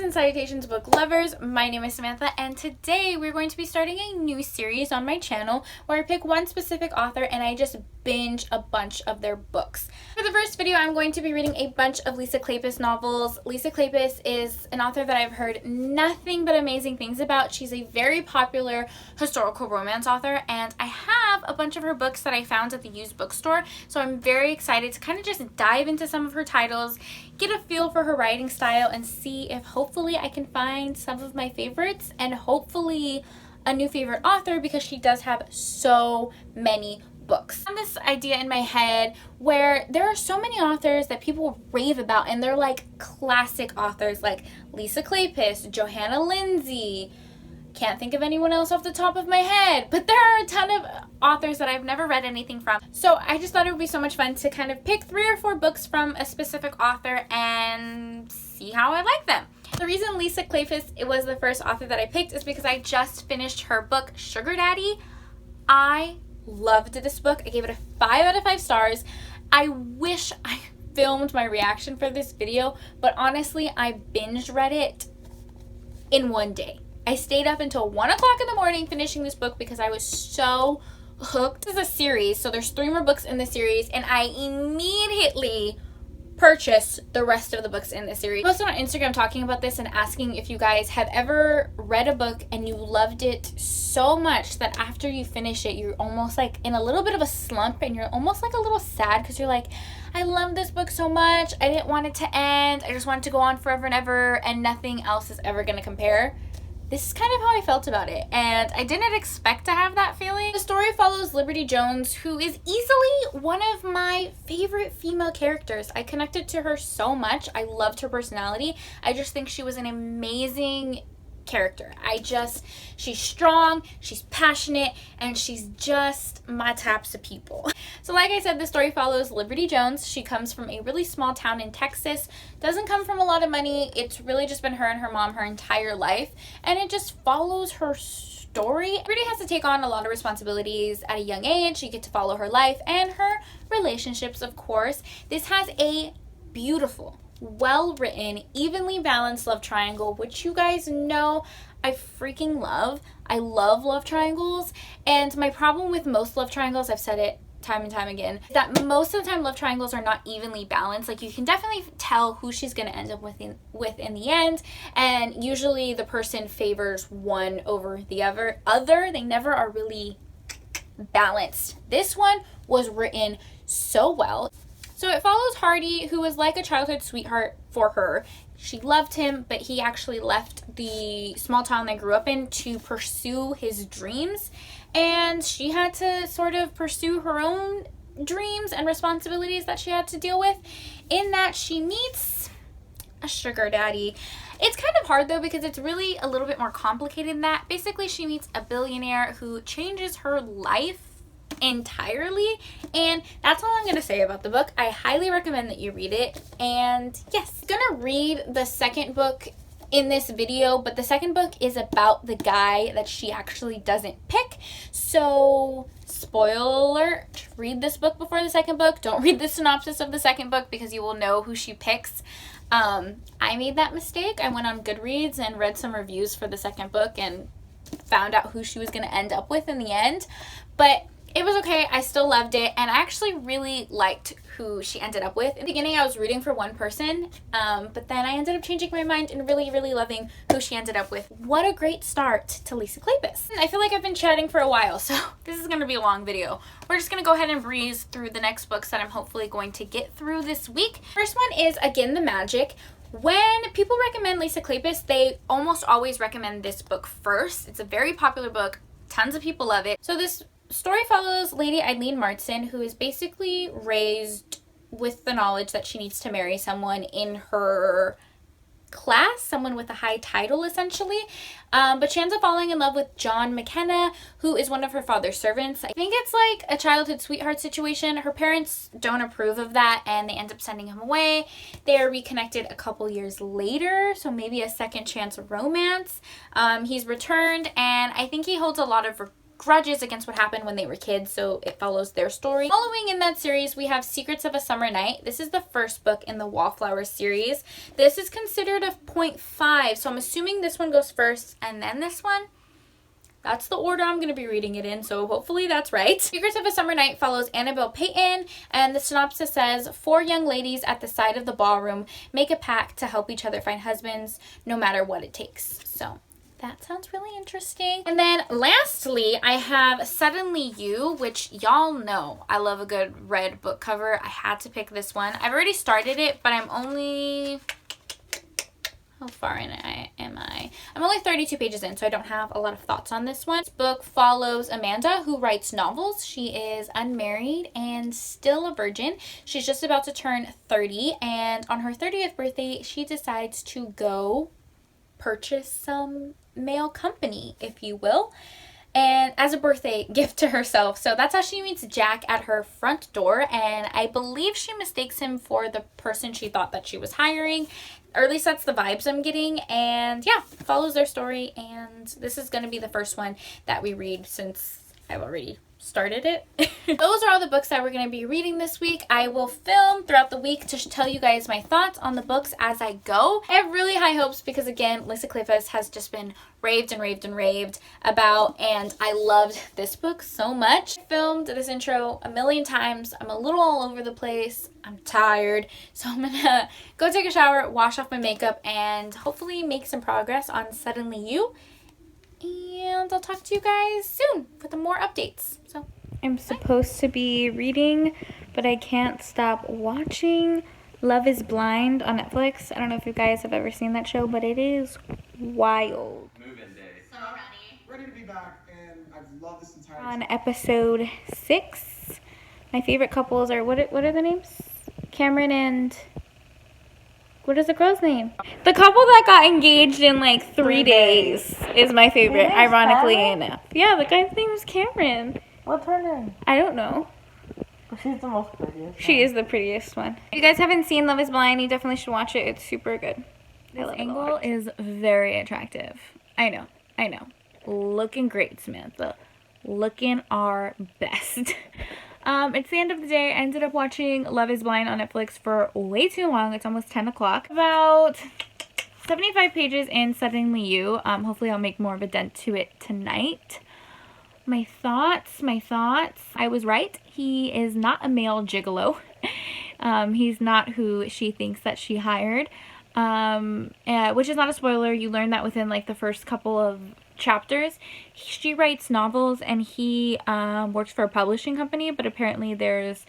and salutations, book lovers. My name is Samantha, and today we're going to be starting a new series on my channel where I pick one specific author and I just binge a bunch of their books. For the first video, I'm going to be reading a bunch of Lisa Kleypas novels. Lisa Kleypas is an author that I've heard nothing but amazing things about. She's a very popular historical romance author, and I have a bunch of her books that I found at the used bookstore, so I'm very excited to kind of just dive into some of her titles, get a feel for her writing style, and see if hopefully I can find some of my favorites and hopefully a new favorite author, because she does have so many books. I have this idea in my head where there are so many authors that people rave about, and they're like classic authors like Lisa Kleypas, Johanna Lindsey. Can't think of anyone else off the top of my head, but there are a ton of authors that I've never read anything from. So I just thought it would be so much fun to kind of pick 3 or 4 books from a specific author and see how I like them. The reason Lisa Kleypas was the first author that I picked is because I just finished her book, Sugar Daddy. I loved this book. I gave it a 5 out of 5 stars. I wish I filmed my reaction for this video, but honestly, I binge read it in one day. I stayed up until 1 o'clock in the morning finishing this book because I was so hooked. This is a series, so there's 3 more books in the series, and I immediately purchased the rest of the books in the series. I posted on Instagram talking about this and asking if you guys have ever read a book and you loved it so much that after you finish it, you're almost like in a little bit of a slump and you're almost like a little sad because you're like, I love this book so much. I didn't want it to end. I just want it to go on forever and ever, and nothing else is ever going to compare. This is kind of how I felt about it, and I didn't expect to have that feeling. The story follows Liberty Jones, who is easily one of my favorite female characters. I connected to her so much. I loved her personality. I just think she was an amazing character. She's strong, she's passionate, and she's just my types of people. So like I said, the story follows Liberty Jones. She comes from a really small town in Texas, doesn't come from a lot of money. It's really just been her and her mom her entire life, and it just follows her story. Liberty has to take on a lot of responsibilities at a young age. You get to follow her life and her relationships, of course. This has a beautiful, well-written, evenly balanced love triangle, which you guys know I freaking love. I love love triangles, and my problem with most love triangles, I've said it time and time again, is that most of the time love triangles are not evenly balanced. Like, you can definitely tell who she's going to end up with in the end, and usually the person favors one over the other. They never are really balanced. This one was written so well. So it follows Hardy, who was like a childhood sweetheart for her. She loved him, but he actually left the small town they grew up in to pursue his dreams. And she had to sort of pursue her own dreams and responsibilities that she had to deal with, in that she meets a sugar daddy. It's kind of hard though, because it's really a little bit more complicated than that. Basically, she meets a billionaire who changes her life entirely, and that's all I'm going to say about the book. I highly recommend that you read it, and yes, I'm going to read the second book in this video, but the second book is about the guy that she actually doesn't pick. So spoiler alert, read this book before the second book. Don't read the synopsis of the second book because you will know who she picks. I made that mistake. I went on Goodreads and read some reviews for the second book and found out who she was going to end up with in the end, but it was okay. I still loved it, and I actually really liked who she ended up with. In the beginning, I was rooting for one person, but then I ended up changing my mind and really, really loving who she ended up with. What a great start to Lisa Kleypas. I feel like I've been chatting for a while, so this is going to be a long video. We're just going to go ahead and breeze through the next books that I'm hopefully going to get through this week. First one is Again the Magic. When people recommend Lisa Kleypas, they almost always recommend this book first. It's a very popular book. Tons of people love it. So this story follows Lady Eileen Martson, who is basically raised with the knowledge that she needs to marry someone in her class, someone with a high title essentially, but she ends up falling in love with John McKenna, who is one of her father's servants. I think it's like a childhood sweetheart situation. Her parents don't approve of that, and they end up sending him away. They are reconnected a couple years later, so maybe a second chance romance. He's returned, and I think he holds a lot of grudges against what happened when they were kids, so it follows their story. Following in that series, we have Secrets of a Summer Night. This is the first book in the Wallflower series. This is considered a 0.5, so I'm assuming this one goes first and then this one. That's the order I'm going to be reading it in, so hopefully that's right. Secrets of a Summer Night follows Annabelle Payton, and the synopsis says, 4 young ladies at the side of the ballroom make a pact to help each other find husbands, no matter what it takes. So that sounds really interesting. And then lastly, I have Suddenly You, which y'all know I love a good red book cover. I had to pick this one. I've already started it, but I'm only... How far in am I? I'm only 32 pages in, so I don't have a lot of thoughts on this one. This book follows Amanda, who writes novels. She is unmarried and still a virgin. She's just about to turn 30, and on her 30th birthday, she decides to go purchase some mail company, if you will, and as a birthday gift to herself. So that's how she meets Jack at her front door, and I believe she mistakes him for the person she thought that she was hiring, or at least that's the vibes I'm getting. And yeah, follows their story, and this is going to be the first one that we read since I've already started it. Those are all the books that we're going to be reading this week. I will film throughout the week to tell you guys my thoughts on the books as I go. I have really high hopes because, again, Lisa Kleypas has just been raved and raved and raved about, and I loved this book so much. I filmed this intro a million times. I'm a little all over the place. I'm tired, so I'm gonna go take a shower, wash off my makeup, and hopefully make some progress on Suddenly You. And I'll talk to you guys soon with more updates. So I'm supposed to be reading, but I can't stop watching Love is Blind on Netflix. I don't know if you guys have ever seen that show, but it is wild. Move-in day. So ready to be back, and I've loved this entire On episode 6, my favorite couples are, what are the names? Cameron and... What is the girl's name? The couple that got engaged in like 3 days is my favorite, ironically enough. Yeah, the guy's name is Cameron. What's her name? I don't know. She's the most prettiest. She is the prettiest one. If you guys haven't seen Love is Blind, you definitely should watch it. It's super good. This angle is very attractive. I know. Looking great, Samantha. Looking our best. It's the end of the day. I ended up watching Love is Blind on Netflix for way too long. It's almost 10 o'clock. About 75 pages in Suddenly You. Hopefully I'll make more of a dent to it tonight. My thoughts. I was right. He is not a male gigolo. He's not who she thinks that she hired. Which is not a spoiler. You learn that within like the first couple of chapters. She writes novels, and he works for a publishing company, but apparently there's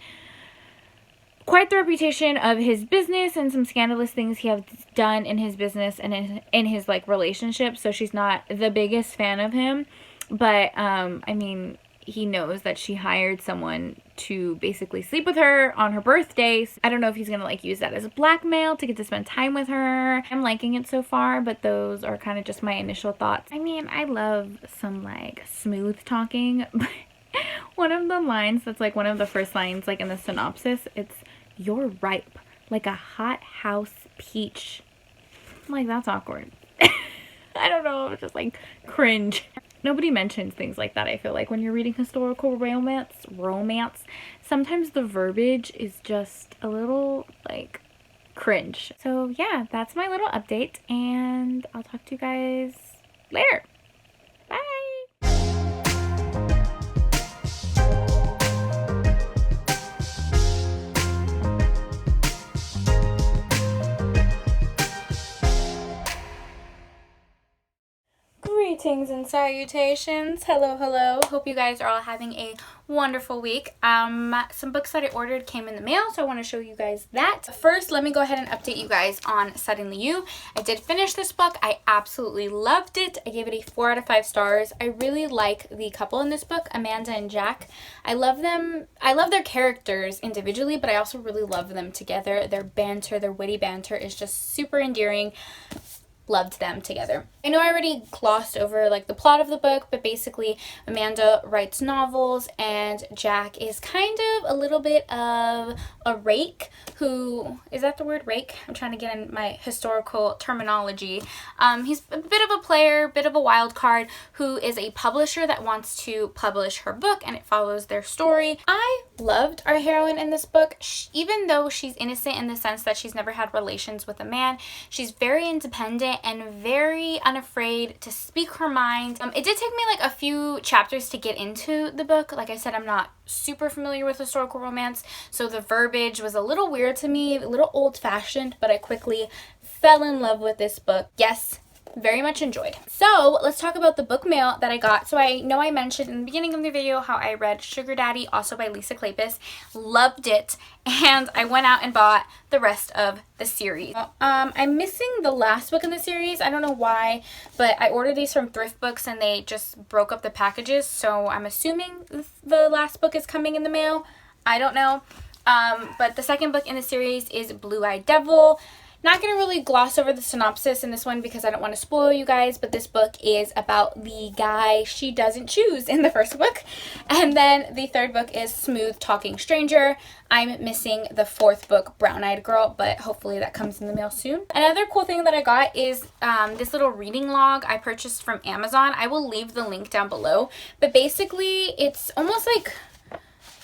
quite the reputation of his business and some scandalous things he has done in his business and in his like relationship, so she's not the biggest fan of him. But I mean, he knows that she hired someone to basically sleep with her on her birthday. I don't know if he's gonna like use that as a blackmail to get to spend time with her. I'm liking it so far, but those are kind of just my initial thoughts. I mean, I love some like smooth talking, but one of the lines that's like one of the first lines like in the synopsis, it's "You're ripe like a hot house peach." I'm like, that's awkward. I don't know, it's just like cringe. Nobody mentions things like that, I feel like, when you're reading historical romance. Sometimes the verbiage is just a little, like, cringe. So, yeah, that's my little update, and I'll talk to you guys later. Bye! Greetings and salutations. Hello. Hope you guys are all having a wonderful week. Some books that I ordered came in the mail, so I want to show you guys that. First, let me go ahead and update you guys on Suddenly You. I did finish this book. I absolutely loved it. I gave it a 4 out of 5 stars. I really like the couple in this book, Amanda and Jack. I love them. I love their characters individually, but I also really love them together. Their banter, their witty banter is just super endearing. loved them together. I know I already glossed over like the plot of the book, but basically Amanda writes novels and Jack is kind of a little bit of a rake who, is that the word rake? I'm trying to get in my historical terminology. He's a bit of a player, bit of a wild card who is a publisher that wants to publish her book, and it follows their story. I loved our heroine in this book. Even though she's innocent in the sense that she's never had relations with a man, she's very independent and very unafraid to speak her mind. It did take me like a few chapters to get into the book. Like I said, I'm not super familiar with historical romance, so the verbiage was a little weird to me, a little old-fashioned, but I quickly fell in love with this book. Yes, very much enjoyed. So let's talk about the book mail that I got. So I know I mentioned in the beginning of the video how I read Sugar Daddy, also by Lisa Kleypas. Loved it, and I went out and bought the rest of the series. I'm missing the last book in the series. I don't know why, but I ordered these from Thrift Books and they just broke up the packages, so I'm assuming the last book is coming in the mail. I don't know. But the second book in the series is Blue-Eyed Devil. Not going to really gloss over the synopsis in this one because I don't want to spoil you guys, but this book is about the guy she doesn't choose in the first book. And then the third book is Smooth Talking Stranger. I'm missing the fourth book, Brown Eyed Girl, but hopefully that comes in the mail soon. Another cool thing that I got is this little reading log I purchased from Amazon. I will leave the link down below, but basically it's almost like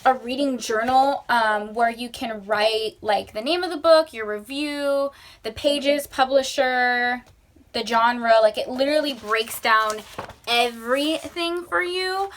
a reading journal where you can write like the name of the book, your review, the pages, publisher, the genre. Like it literally breaks down everything for you,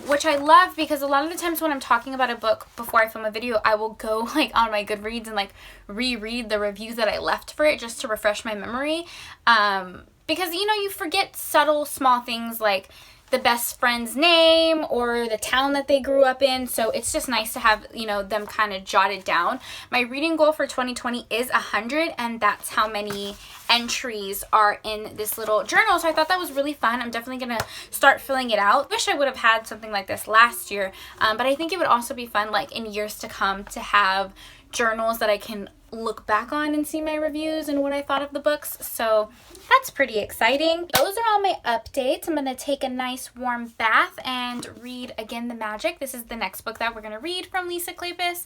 which I love because a lot of the times when I'm talking about a book before I film a video, I will go like on my Goodreads and like reread the reviews that I left for it just to refresh my memory, because you know, you forget subtle small things like the best friend's name or the town that they grew up in, so it's just nice to have, you know, them kind of jotted down. My reading goal for 2020 is 100, and that's how many entries are in this little journal, so I thought that was really fun. I'm definitely gonna start filling it out. Wish I would have had something like this last year, but I think it would also be fun like in years to come to have journals that I can look back on and see my reviews and what I thought of the books, so that's pretty exciting. Those are all my updates. I'm gonna take a nice warm bath and read Again the Magic. This is the next book that we're gonna read from Lisa Kleypas.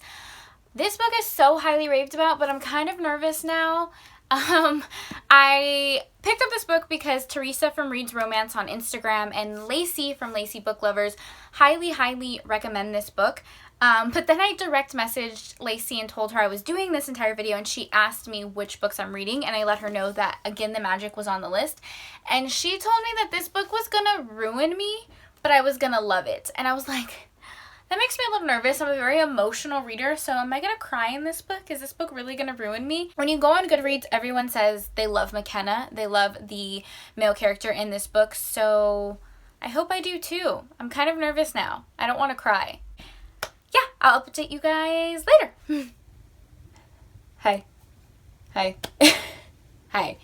This book is so highly raved about, but I'm kind of nervous now. I picked up this book because Teresa from Reads Romance on Instagram and Lacey from Lacey Book Lovers highly recommend this book. But then I direct messaged Lacey and told her I was doing this entire video, and she asked me which books I'm reading, and I let her know that Again the Magic was on the list, and she told me that this book was gonna ruin me, but I was gonna love it. And I was like, that makes me a little nervous. I'm a very emotional reader, so am I gonna cry in this book? Is this book really gonna ruin me? When you go on Goodreads, everyone says they love McKenna. They love the male character in this book, so I hope I do too. I'm kind of nervous now. I don't want to cry. Yeah, I'll update you guys later. Hi. Hi. Hi.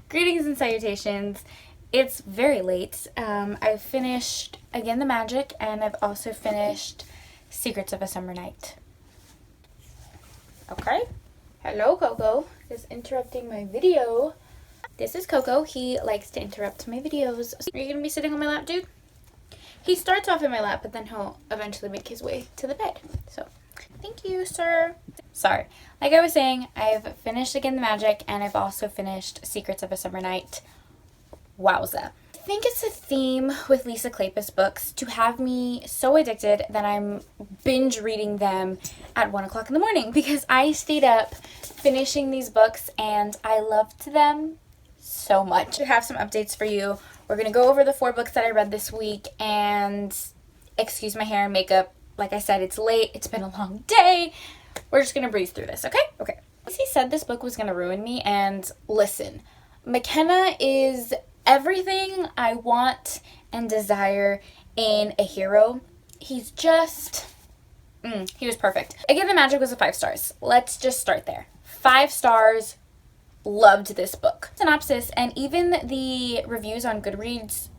Greetings and salutations. It's very late. I've finished Again the Magic, and I've also finished Secrets of a Summer Night. Okay. Hello, Coco. Just interrupting my video. This is Coco. He likes to interrupt my videos. Are you going to be sitting on my lap, dude? He starts off in my lap, but then he'll eventually make his way to the bed. So, thank you, sir. Sorry. Like I was saying, I've finished Again the Magic, and I've also finished Secrets of a Summer Night. Wowza. I think it's a theme with Lisa Kleypas books to have me so addicted that I'm binge reading them at 1 o'clock in the morning, because I stayed up finishing these books, and I loved them so much. I have some updates for you. We're going to go over the 4 books that I read this week, and excuse my hair and makeup. Like I said, it's late. It's been a long day. We're just going to breeze through this, okay? Okay. Lacey said this book was going to ruin me, and listen, McKenna is everything I want and desire in a hero. He's just, he was perfect. Again, the Magic was a 5 stars. Let's just start there. 5 stars. Loved this book. Synopsis, and even the reviews on Goodreads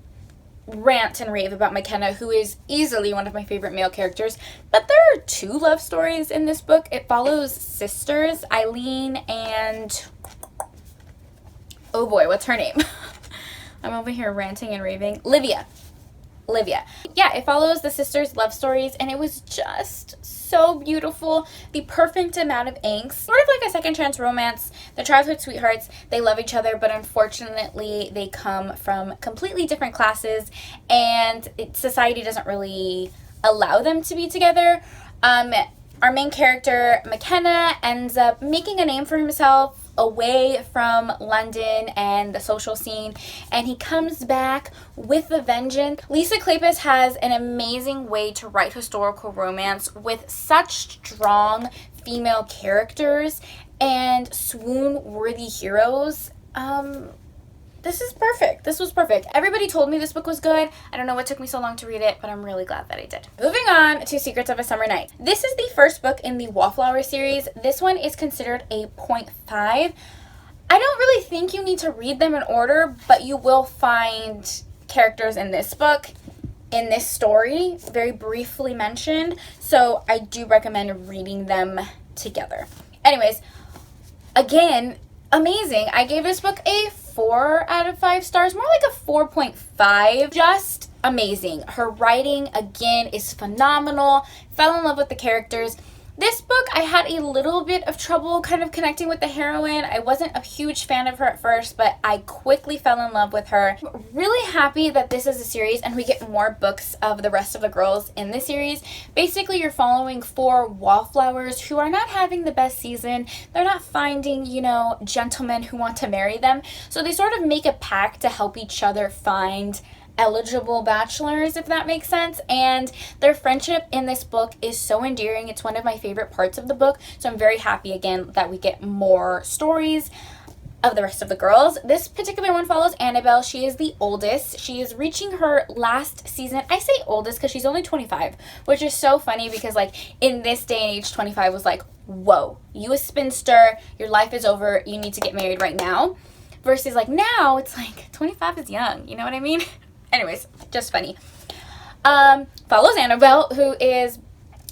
rant and rave about McKenna, who is easily one of my favorite male characters. But there are 2 love stories in this book. It follows sisters, Eileen and Oh boy, what's her name? I'm over here ranting and raving. Livia. Yeah, it follows the sisters' love stories, and it was just so beautiful. The perfect amount of angst. Sort of like a second chance romance. The childhood sweethearts, they love each other, but unfortunately they come from completely different classes, and society doesn't really allow them to be together. Our main character, McKenna, ends up making a name for himself away from London and the social scene, and he comes back with a vengeance. Lisa Kleypas has an amazing way to write historical romance with such strong female characters and swoon-worthy heroes. This is perfect. This was perfect. Everybody told me this book was good. I don't know what took me so long to read it, but I'm really glad that I did. Moving on to Secrets of a Summer Night. This is the first book in the Wallflower series. This one is considered a 0.5. I don't really think you need to read them in order, but you will find characters in this book, in this story, very briefly mentioned. So I do recommend reading them together. Anyways, again, amazing. I gave this book a 4 out of 5 stars, more like a 4.5. Just amazing. Her writing, again, is phenomenal. Fell in love with the characters. This book, I had a little bit of trouble kind of connecting with the heroine. I wasn't a huge fan of her at first, but I quickly fell in love with her. I'm really happy that this is a series and we get more books of the rest of the girls in this series. Basically, you're following 4 wallflowers who are not having the best season. They're not finding, you know, gentlemen who want to marry them. So they sort of make a pact to help each other find eligible bachelors, if that makes sense. And their friendship in this book is so endearing. It's one of my favorite parts of the book, so I'm very happy again that we get more stories of the rest of the girls. This particular one follows Annabelle. She is the oldest. She is reaching her last season. I say oldest because she's only 25, which is so funny because like in this day and age, 25 was like, whoa, you a spinster, your life is over, you need to get married right now. Versus like now, it's like 25 is young, you know what I mean? Anyways, just funny. Follows Annabelle, who is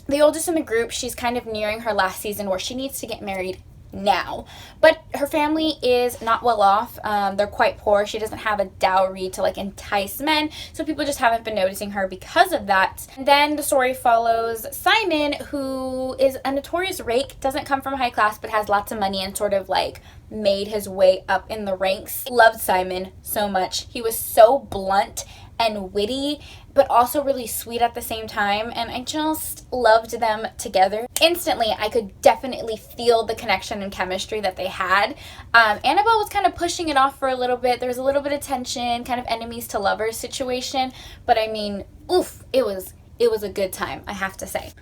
the oldest in the group. She's kind of nearing her last season where she needs to get married now. But her family is not well off. They're quite poor. She doesn't have a dowry to like entice men, so people just haven't been noticing her because of that. And then the story follows Simon, who is a notorious rake, doesn't come from high class, but has lots of money and sort of like made his way up in the ranks. Loved Simon so much. He was so blunt and witty, but also really sweet at the same time, and I just loved them together. Instantly, I could definitely feel the connection and chemistry that they had. Annabelle was kind of pushing it off for a little bit. There was a little bit of tension, kind of enemies to lovers situation, but I mean, oof, it was a good time, I have to say.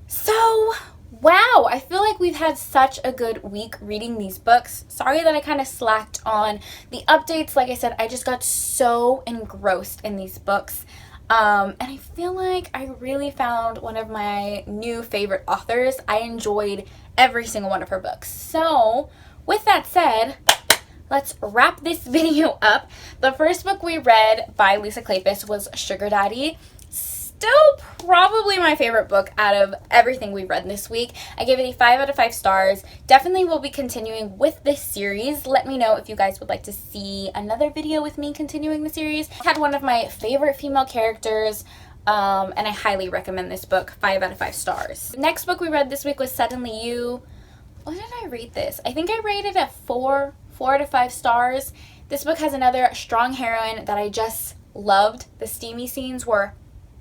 So, wow, I feel like we've had such a good week reading these books. Sorry that I kind of slacked on the updates. Like I said, I just got so engrossed in these books. And I feel like I really found one of my new favorite authors. I enjoyed every single one of her books. So, with that said, let's wrap this video up. The first book we read by Lisa Kleypas was Sugar Daddy. Still probably my favorite book out of everything we read this week. I gave it a 5 out of 5 stars. Definitely will be continuing with this series. Let me know if you guys would like to see another video with me continuing the series. I had one of my favorite female characters, and I highly recommend this book. 5 out of 5 stars. Next book we read this week was Suddenly You. What did I rate this? I think I rated it 4 out of 5 stars. This book has another strong heroine that I just loved. The steamy scenes were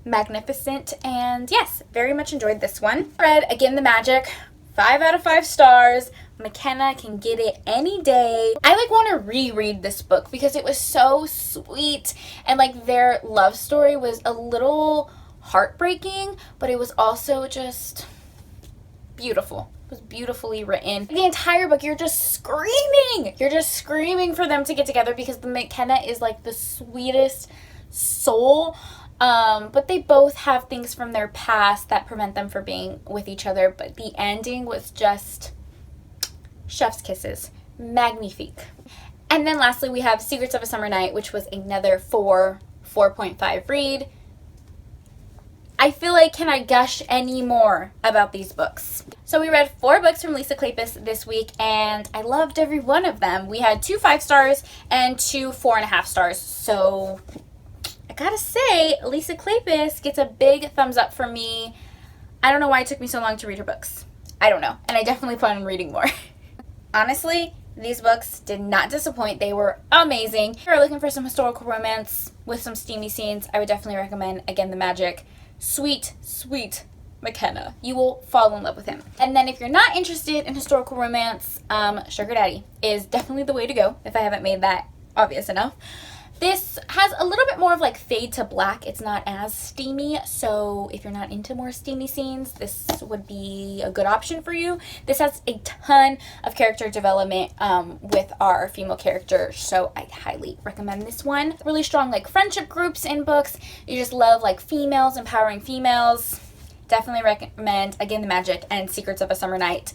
magnificent, and yes, very much enjoyed this one. Read Again the Magic, 5 out of 5 stars. McKenna can get it any day. I like want to reread this book because it was so sweet, and like their love story was a little heartbreaking, but it was also just beautiful. It was beautifully written. The entire book, you're just screaming. You're just screaming for them to get together because the McKenna is like the sweetest soul. But they both have things from their past that prevent them from being with each other. But the ending was just chef's kisses. Magnifique. And then lastly, we have Secrets of a Summer Night, which was another 4.5 read. I feel like, can I gush any more about these books? So we read 4 books from Lisa Kleypas this week, and I loved every one of them. We had 2 5 stars and 2 4.5 stars. So I gotta say, Lisa Kleypas gets a big thumbs up for me. I don't know why it took me so long to read her books. I don't know. And I definitely plan on reading more. Honestly, these books did not disappoint. They were amazing. If you're looking for some historical romance with some steamy scenes, I would definitely recommend Again the Magic. Sweet, sweet McKenna. You will fall in love with him. And then if you're not interested in historical romance, Sugar Daddy is definitely the way to go, if I haven't made that obvious enough. This has a little bit more of like fade to black. It's not as steamy, so if you're not into more steamy scenes, this would be a good option for you. This has a ton of character development with our female character, so I highly recommend this one. Really strong like friendship groups in books. You just love like females, empowering females. Definitely recommend Again the Magic and Secrets of a Summer Night.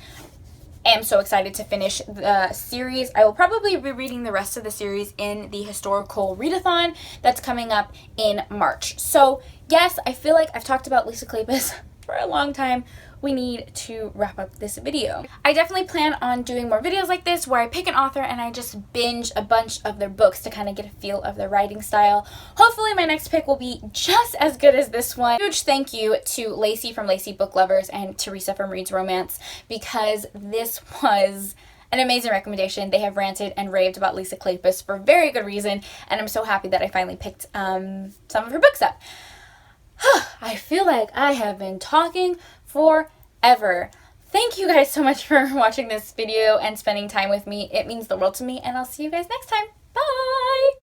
I am so excited to finish the series. I will probably be reading the rest of the series in the historical readathon that's coming up in March. So yes, I feel like I've talked about Lisa Kleypas for a long time. We need to wrap up this video. I definitely plan on doing more videos like this where I pick an author and I just binge a bunch of their books to kind of get a feel of their writing style. Hopefully my next pick will be just as good as this one. Huge thank you to Lacey from Lacey Book Lovers and Teresa from Reads Romance, because this was an amazing recommendation. They have ranted and raved about Lisa Kleypas for very good reason, and I'm so happy that I finally picked some of her books up. I feel like I have been talking forever. Thank you guys so much for watching this video and spending time with me. It means the world to me, and I'll see you guys next time. Bye!